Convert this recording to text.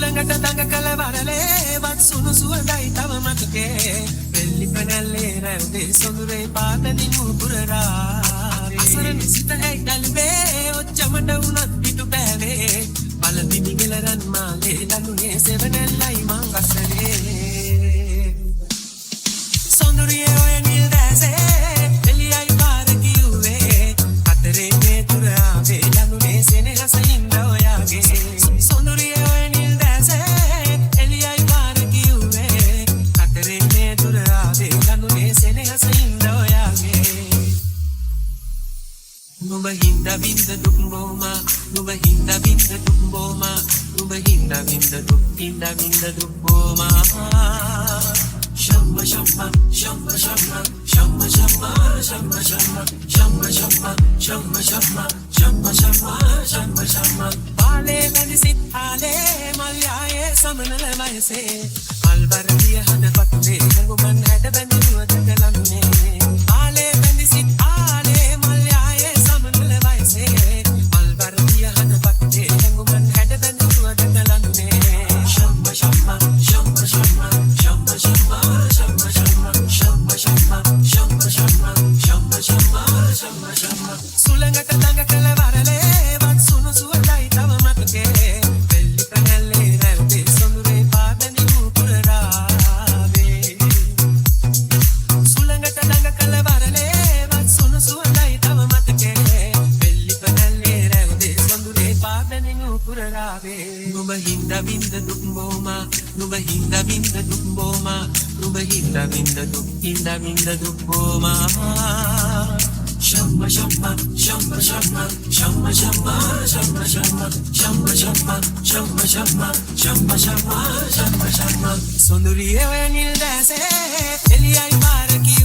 සුළඟට දඟ කළ වරලේ වත් සුණු සුවඳයි තව මතකේ වෙල්ලි පැනැල්ලේ රැව්දේ සොඳුරේ පාතනින් උපුරරාවේ අසරණ සිත ඇයි ගල්වේ ඔච්චමට වුණත් පිටු පෑවේ බලපිනි ගෙලරන් මාලේ ලඟුනේ සෙවනැල්ලයි මං අසරේ සොඳුරියේ ඔය නිල් දැසේ එළියයි පාර කිව්වේ අතරේ මේ තුර ආවේ ලඟුනේ සෙනෙහස හින්ද ඔයාගේ සොඳුරියේ ඔය නිල් දැසේ එළියයි පාර කිව්වේ අතරේ මේ තුර ආවේ ලඟුනේ සෙනෙහස හින්ද ඔයාගේ නුඹ හින්දා වින්ද දුක් බොමා නුඹ හින්දා වින්ද දුක් බොමා නුඹ හින්දා වින්ද දුක් හින්දා වින්ද දුක් බොමා Shamba shamba shamba shamba shamba shamba shamba shamba shamba shamba shamba shamba shamba shamba shamba shamba Pale nadi sit ale malyaye samanal vayase malvardiya hada patte nanguman hada banduwa dagalamne Pale nadi sit ale malyaye samanal vayase malvardiya hada patte nanguman hada banduwa dagalamne Shamba shamba shamba shamba shamba shamba සුළඟට දඟ කළ වරලේ වත් සුණු සුවඳයි තව මතකේ වෙල්ලි පැනැල්ලේ රැව්දේ සොඳුරේ පාදනි උපුරරාවේ සුළඟට දඟ කළ වරලේ වත් සුණු සුවඳයි තව මතකේ වෙල්ලි පැනැල්ලේ රැව්දේ සොඳුරේ පාදනි උපුරරාවේ නුඹ හින්දා වින්ද දුක් බොමා නුඹ හින්දා වින්ද දුක් බොමා නුඹ හින්දා වින්ද දුක් හින්දා වින්ද දුක් බොමා Shamba shamba shamba shamba shamba shamba shamba shamba shamba shamba shamba shamba shamba shamba shamba shamba Sonduriye oya nil dase eliyai paraki